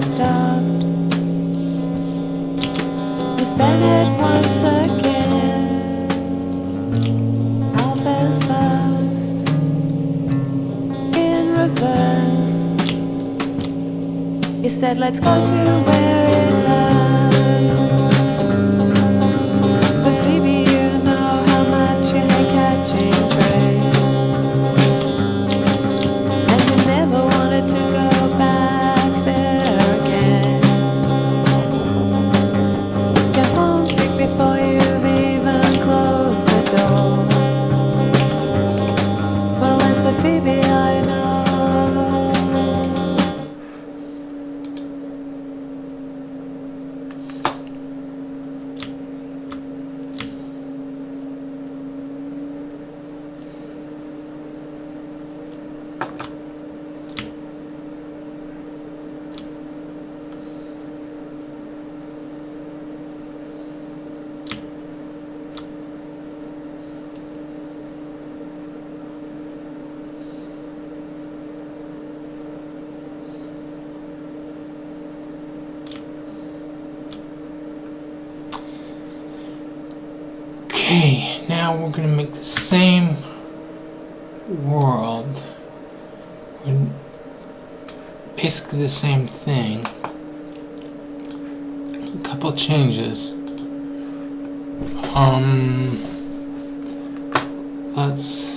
stopped. We spent it once again. How fast, fast, in reverse. You said let's go to where it lies. But Phoebe, you know how much you hate catching trains, and you never wanted to go back there again. Get homesick before you've even closed the door. Well, it's the Phoebe I know. Okay, now we're going to make the same world. Basically the same thing. A couple changes. Let's...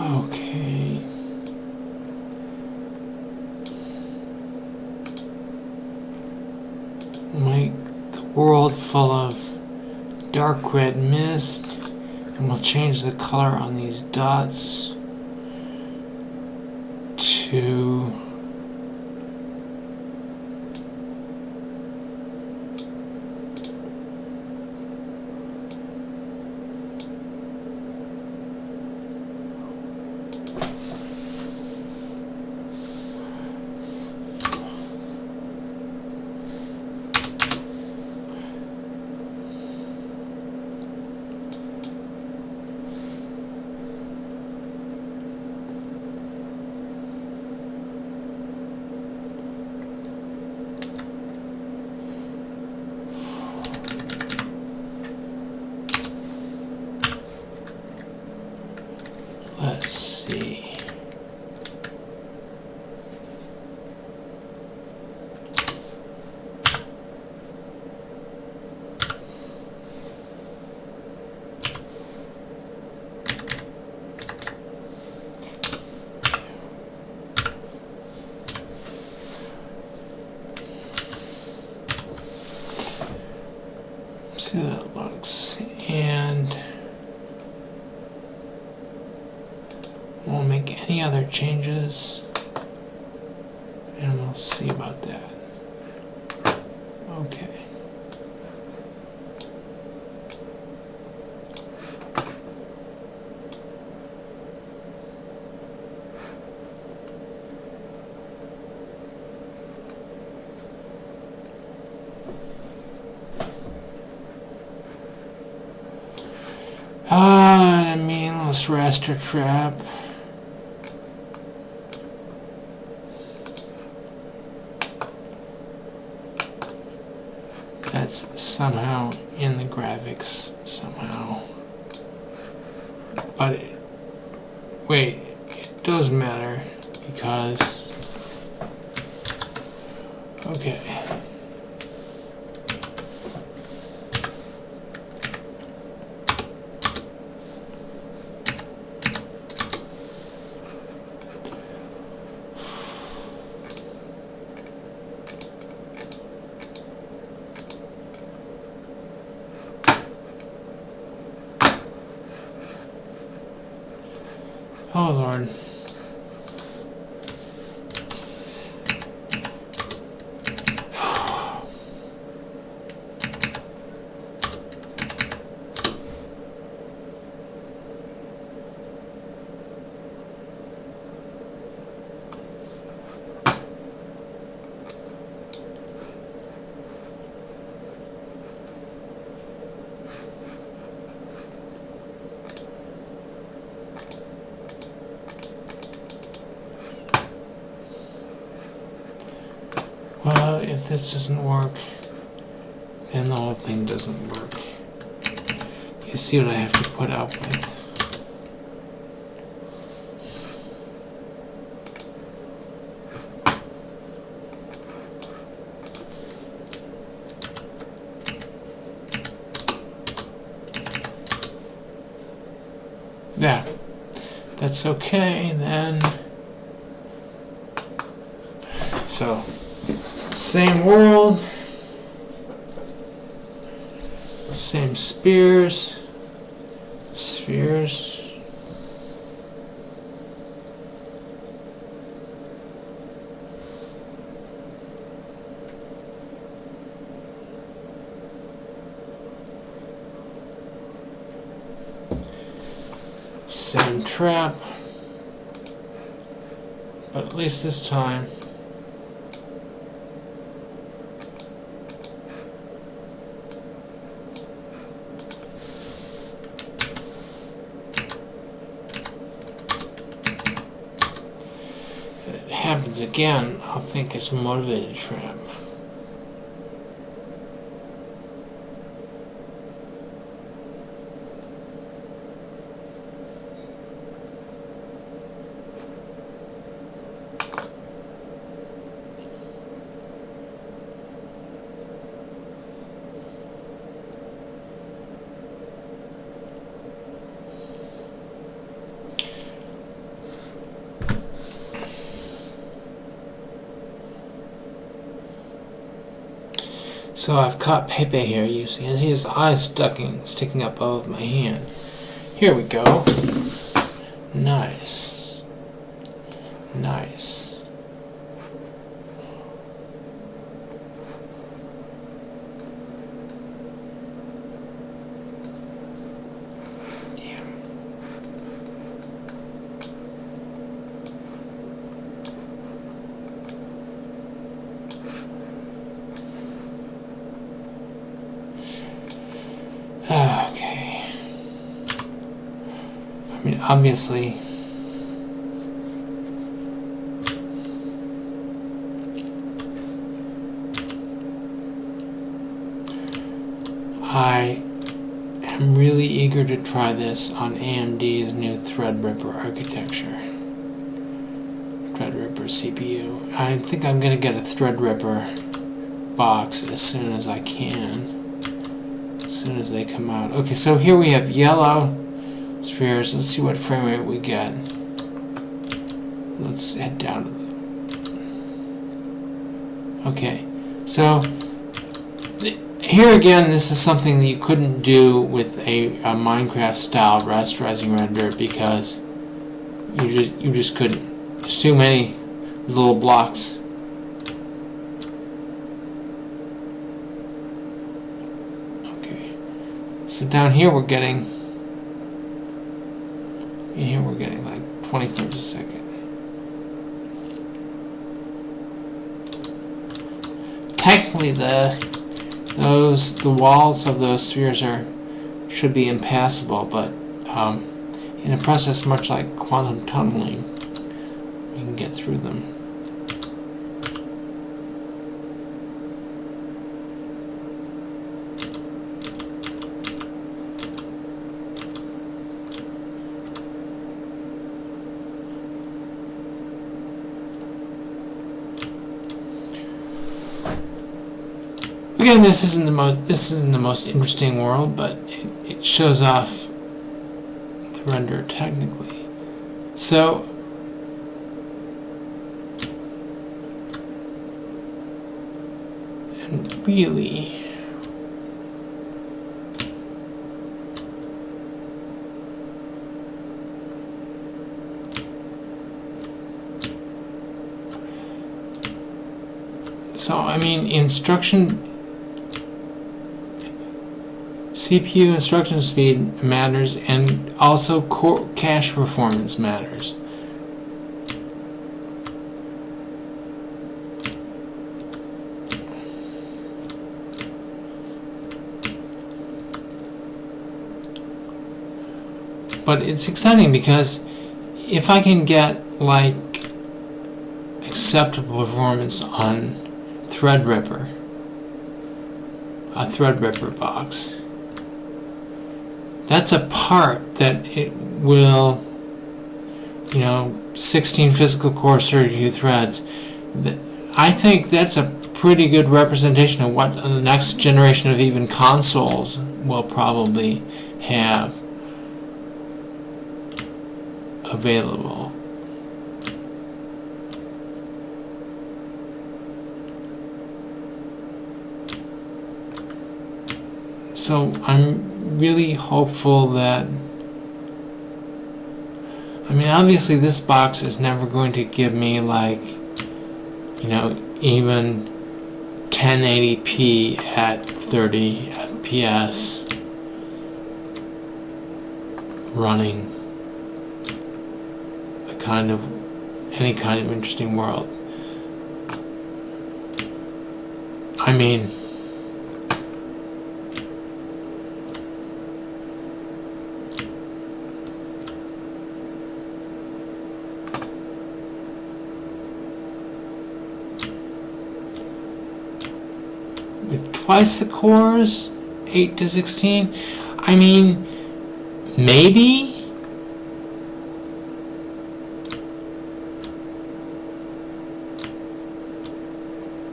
Okay. Make the world full of dark red mist, and we'll change the color on these dots to let's see. See how that looks, and won't make any other changes, and we'll see about that. Okay. A meaningless raster trap. That's somehow in the graphics somehow. But wait, it does matter because okay. Oh Lord. if this doesn't work, then the whole thing doesn't work. You see what I have to put up with. Yeah, that's okay then. So, same world, same spheres. Same trap, but at least this time if it happens again, I'll think it's a motivated trap. So I've caught Pepe here, you see his eyes sticking up above my hand. Here we go. Nice. Nice. Okay. I mean, obviously, I am really eager to try this on AMD's new Threadripper architecture. Threadripper CPU. I think I'm going to get a Threadripper box as soon as I can. As soon as they come out. Okay, so here we have yellow spheres. Let's see what frame rate we get. Let's head down to the... Okay, so here again, this is something that you couldn't do with a Minecraft style rasterizing render because you just couldn't. There's too many little blocks. So down here we're getting, like 20 frames a second. Technically the walls of those spheres should be impassable, but in a process much like quantum tunneling, we can get through them. Again, this isn't the most interesting world, but it shows off the render technically. So and really I mean CPU instruction speed matters, and also cache performance matters. But it's exciting because if I can get like acceptable performance on Threadripper. A Threadripper box. That's a part that it will, 16 physical core, 32 threads. I think that's a pretty good representation of what the next generation of even consoles will probably have available. So I'm really hopeful that, obviously this box is never going to give me like, even 1080p at 30 FPS running any kind of interesting world. With twice the cores, 8 to 16, maybe.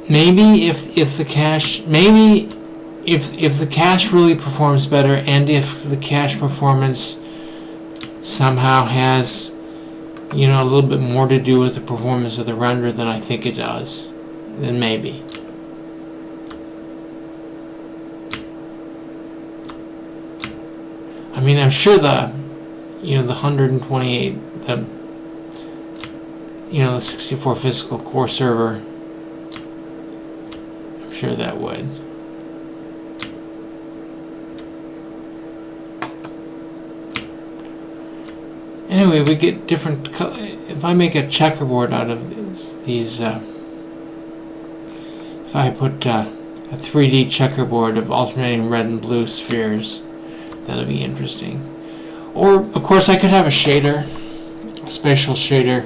Maybe if the cache, if the cache really performs better, and if the cache performance somehow has, a little bit more to do with the performance of the render than I think it does, then maybe. I'm sure the 128, the 64 physical core server, I'm sure that would. Anyway, we get different. If I make a checkerboard out of these, if I put a 3D checkerboard of alternating red and blue spheres, that'll be interesting. Or, of course, I could have a shader, a spatial shader.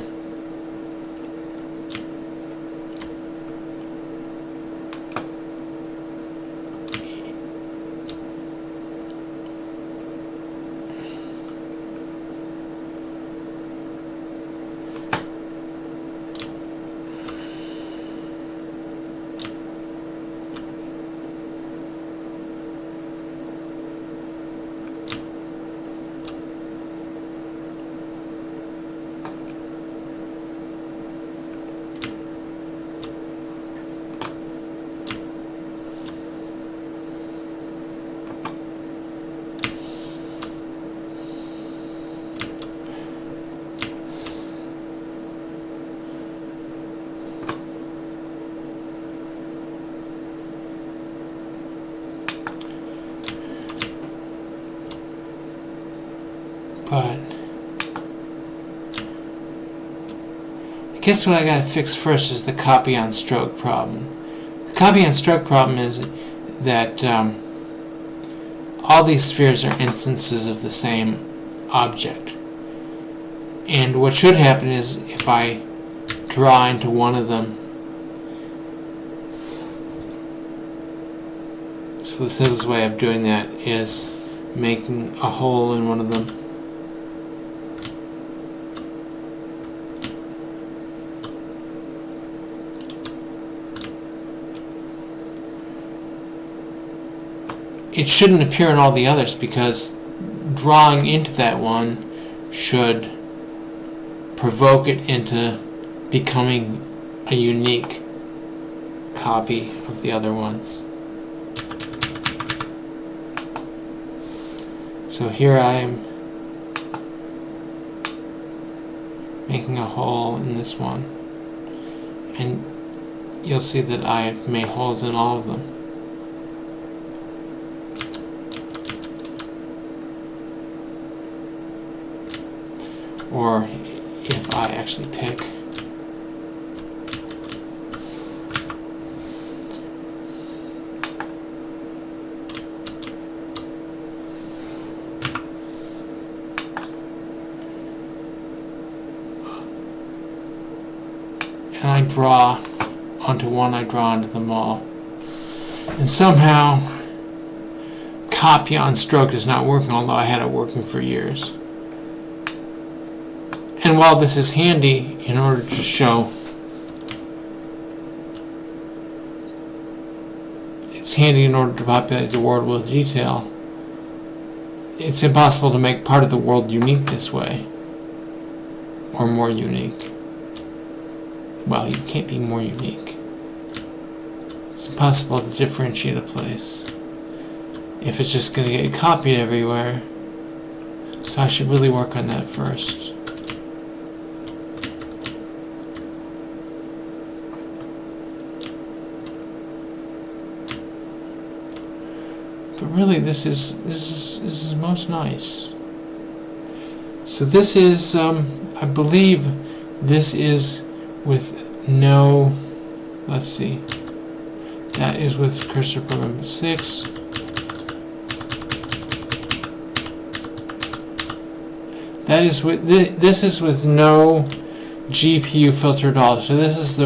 But I guess what I gotta fix first is the copy on stroke problem. The copy on stroke problem is that all these spheres are instances of the same object. And what should happen is if I draw into one of them, so the simplest way of doing that is making a hole in one of them. It shouldn't appear in all the others because drawing into that one should provoke it into becoming a unique copy of the other ones. So here I am making a hole in this one, and you'll see that I've made holes in all of them. Or if I actually pick and I draw onto one I draw onto them all. And somehow copy on stroke is not working, although I had it working for years. And while this is handy in order to show, it's handy in order to populate the world with detail, it's impossible to make part of the world unique this way, or more unique. Well, you can't be more unique. It's impossible to differentiate a place if it's just going to get copied everywhere. So I should really work on that first. But really, this is most nice. So this is, I believe, this is with no. Let's see. That is with cursor program 6. That is with this is with no GPU filter at all. So this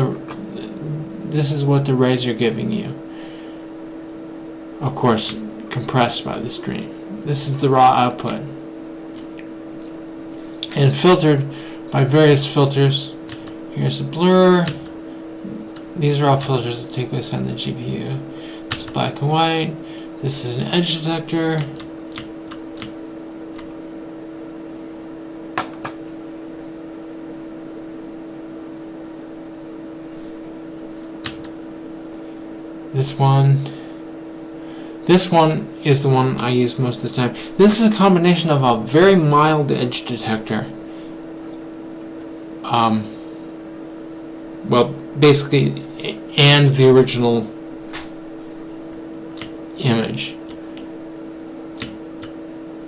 is what the rays are giving you. Of course, compressed by the stream. This is the raw output, and filtered by various filters. Here's a blur. These are all filters that take place on the GPU. This is black and white. This is an edge detector. This one is the one I use most of the time. This is a combination of a very mild edge detector. Well, basically, and the original image.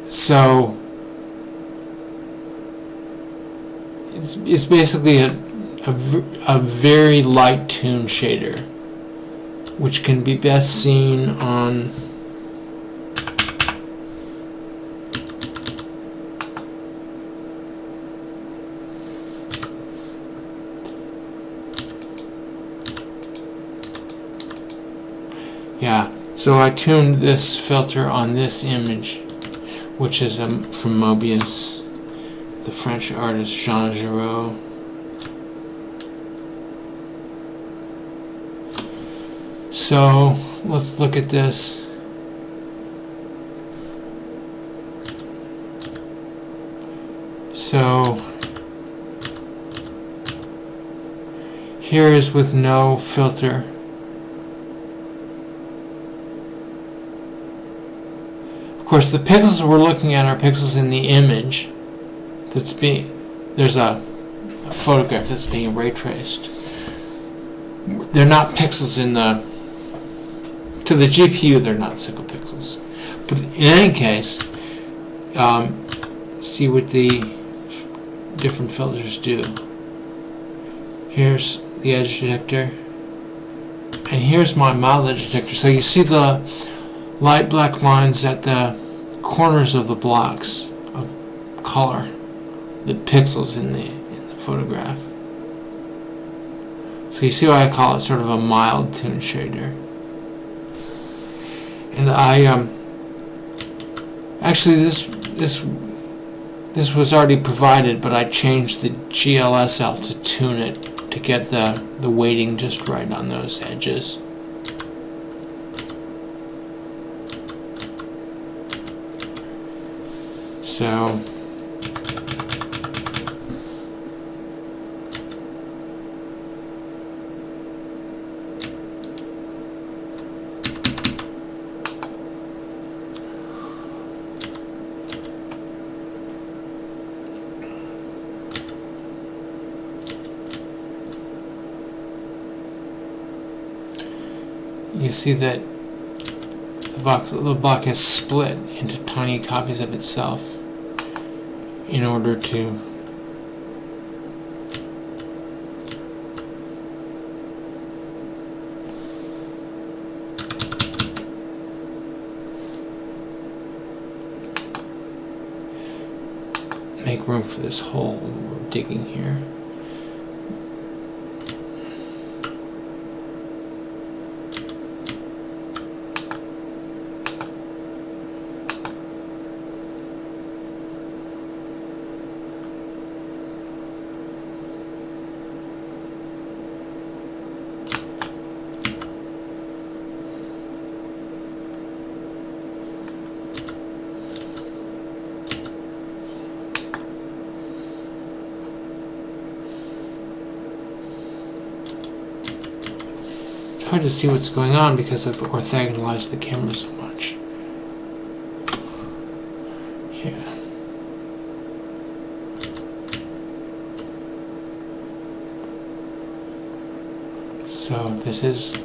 So it's basically a very light tune shader, which can be best seen on so I tuned this filter on this image, which is from Mobius, the French artist Jean Giraud. So let's look at this. So here is with no filter. Of course, the pixels we're looking at are pixels in the image that's being, there's a photograph that's being ray traced. They're not pixels in the, to the GPU they're not single pixels. But in any case, see what the different filters do. Here's the edge detector, and here's my mild edge detector. So you see the light black lines at the corners of the blocks of color, the pixels in the photograph. So you see why I call it sort of a mild tune shader. And I actually this was already provided, but I changed the GLSL to tune it to get the weighting just right on those edges. So you see that the block has split into tiny copies of itself in order to make room for this hole we're digging here. hard to see what's going on because I've orthogonalized the camera so much. Yeah. So this is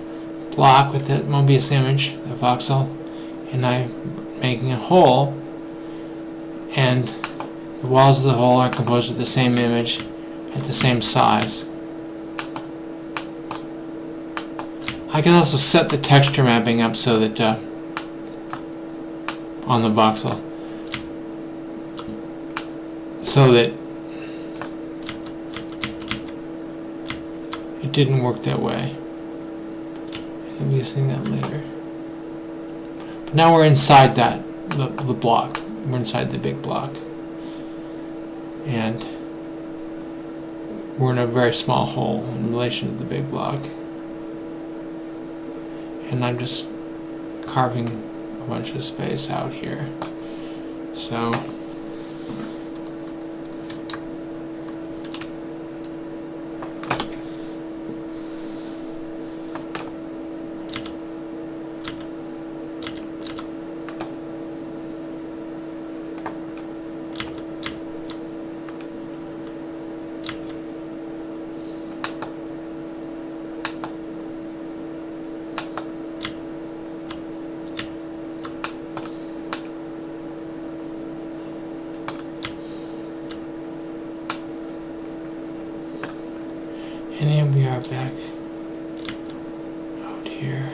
block with the Mobius image, the voxel, and I'm making a hole, and the walls of the hole are composed of the same image at the same size. I can also set the texture mapping up so that on the voxel, so that it didn't work that way. I'll be seeing that later. But now we're inside that the block. We're inside the big block, and we're in a very small hole in relation to the big block. And I'm just carving a bunch of space out here. So and then we are back out here.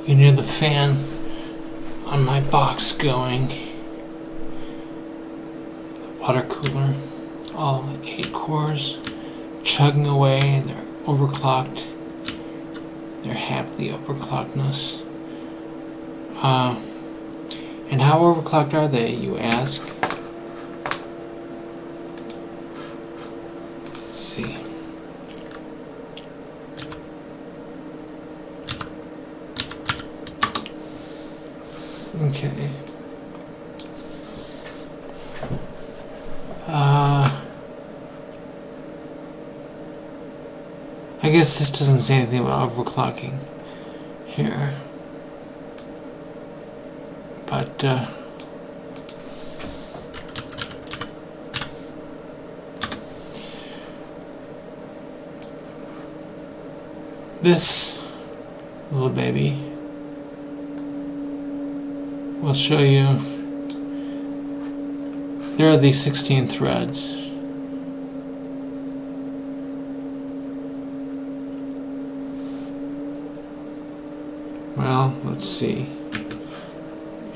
You can hear the fan on my box going. The water cooler, all 8 cores, chugging away. They're overclocked. They're happily overclockedness. And how overclocked are they, you ask? Let's see. Okay. I guess this doesn't say anything about overclocking here. But this little baby will show you there are these 16 threads. Well, let's see.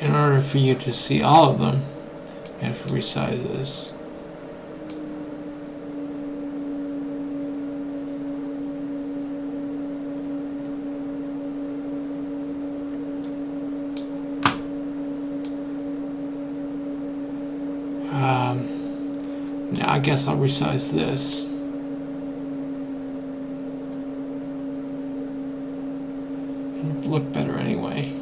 In order for you to see all of them, I have to resize this. Now I guess I'll resize this. It'll look better anyway.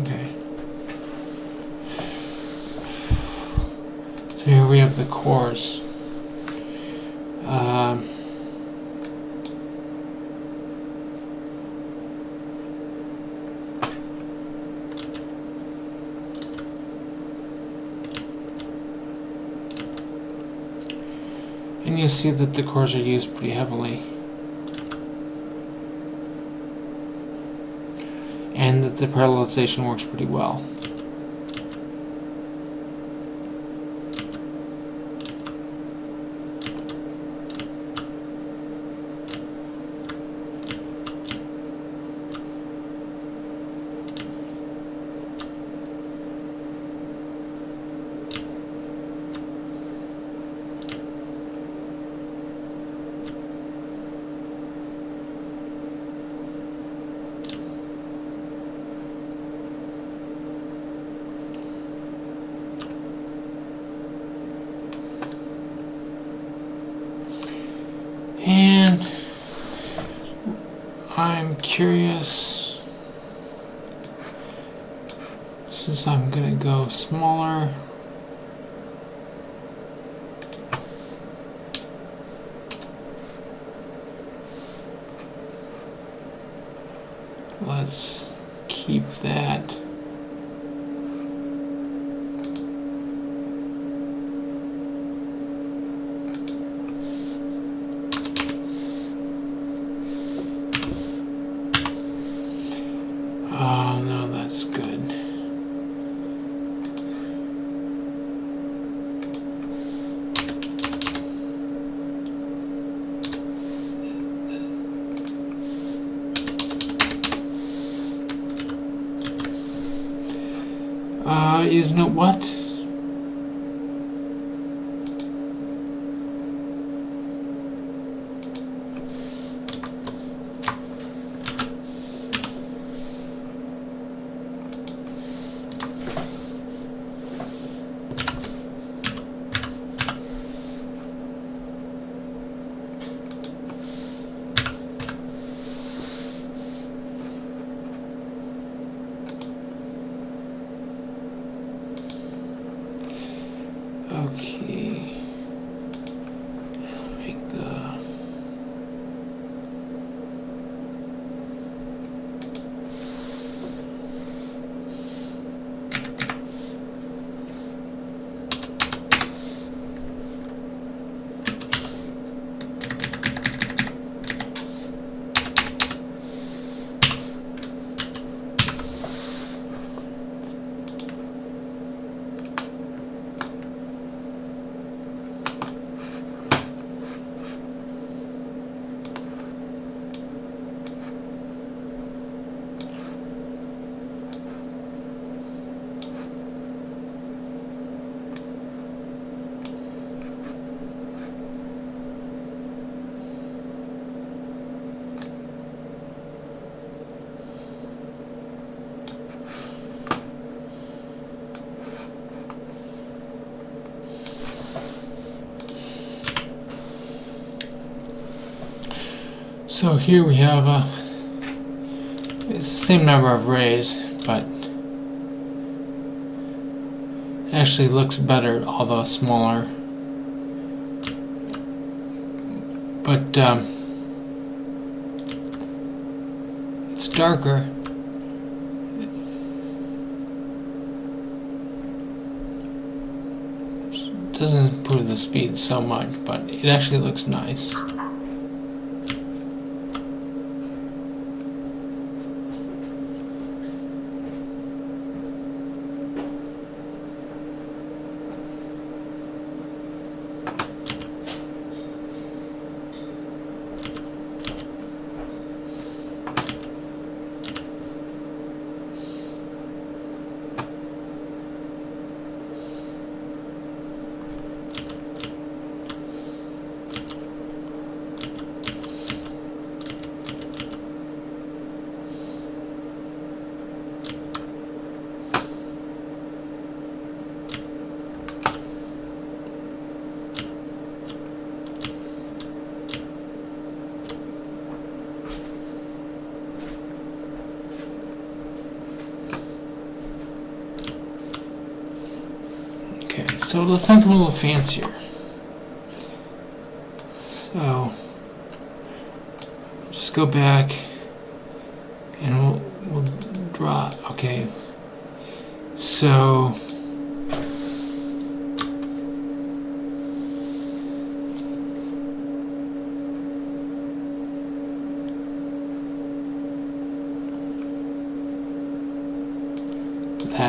Okay. So here we have the cores. And you'll see that the cores are used pretty heavily. And that the parallelization works pretty well. And I'm curious, since I'm going to go smaller, let's keep that. No, that's good. Isn't it what? Okay, make the So here we have it's the same number of rays, but it actually looks better, although smaller. But it's darker. It doesn't improve the speed so much, but it actually looks nice. Okay, so let's make them a little fancier. So just go back and we'll draw. Okay, so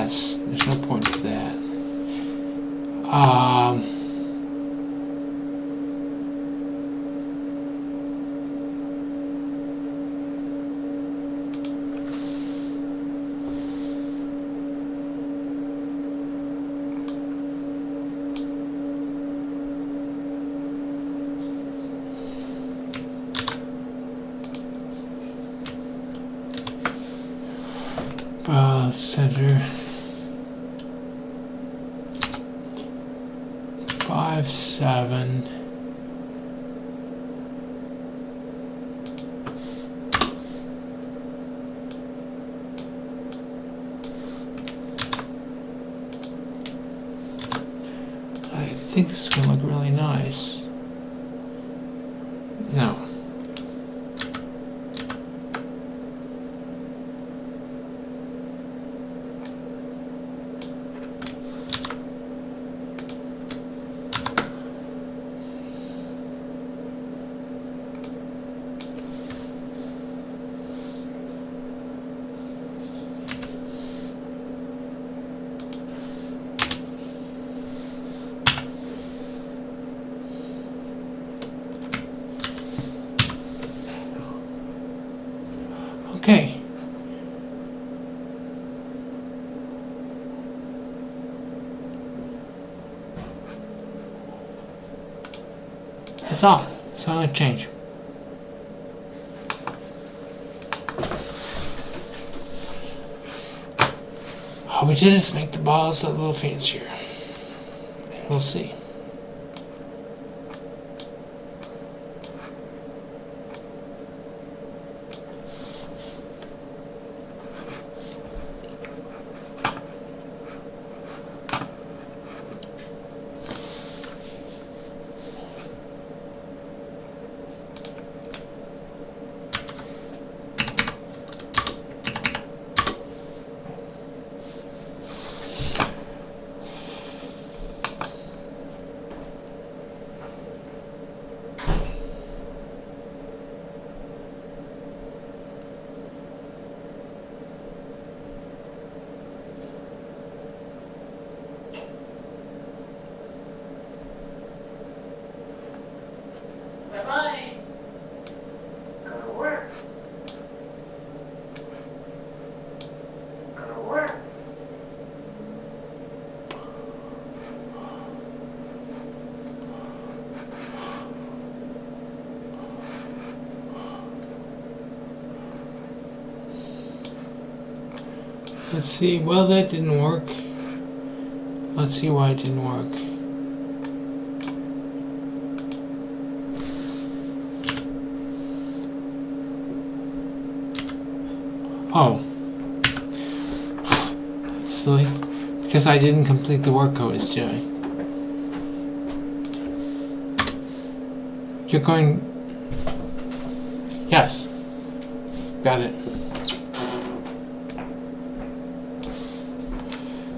there's no point to that. Center 5, 7. I think this is going to look really nice. No. Okay. That's all. That's all I change. All we did is make the balls a little fancier. And we'll see. Bye-bye. Go to work. Go to work. Let's see. Well, that didn't work. Let's see why it didn't work. Oh. Silly. Because I didn't complete the work I was doing. You're going... Yes. Got it.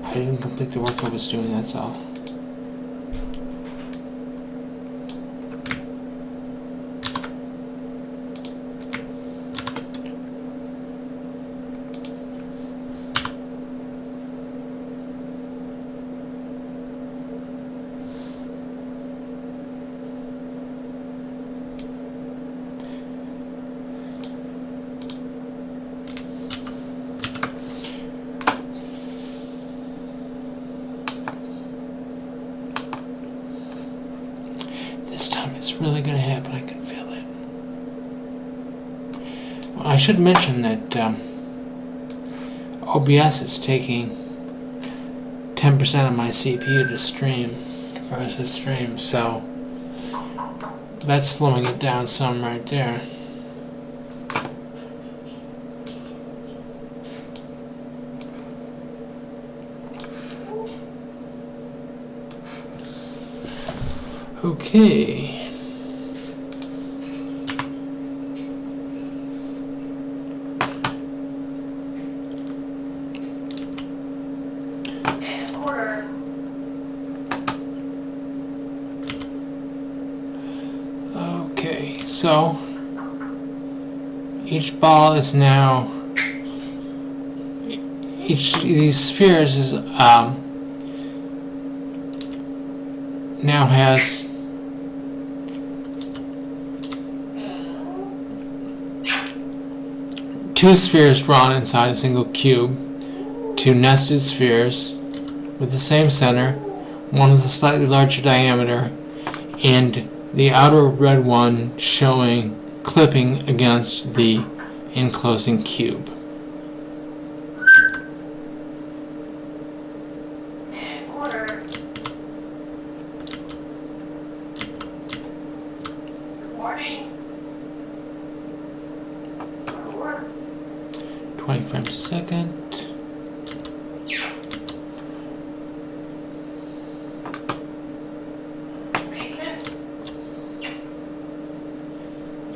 I didn't complete the work I was doing, that's all. This time it's really going to happen, I can feel it. Well, I should mention that OBS is taking 10% of my CPU to stream, for us to stream, so that's slowing it down some right there. Okay. Order. Okay, so each ball is now each of these spheres is now has two spheres drawn inside a single cube, two nested spheres with the same center, one with a slightly larger diameter, and the outer red one showing clipping against the enclosing cube. And order. Good morning. Go to work. 20 frames a second. Maintenance.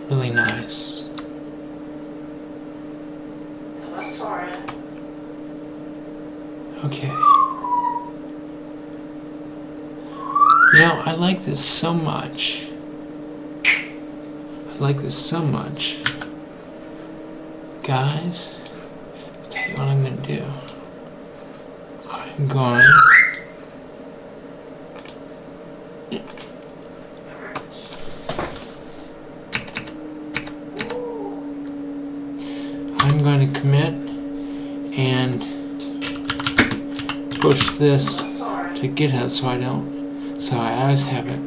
Really nice. Hello, Soren. Okay. You know, I like this so much. I like this so much. Guys, I'll tell you what I'm going to do. I'm going to commit and push this Soren. to GitHub so I always have it.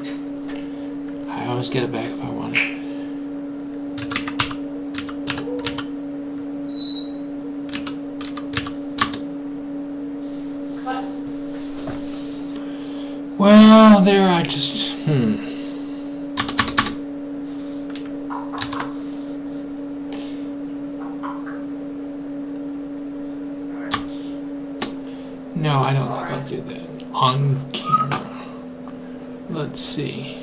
I always get it back if I want it. What? Well, there I just, No, I don't think I'll do that on camera. Let's see.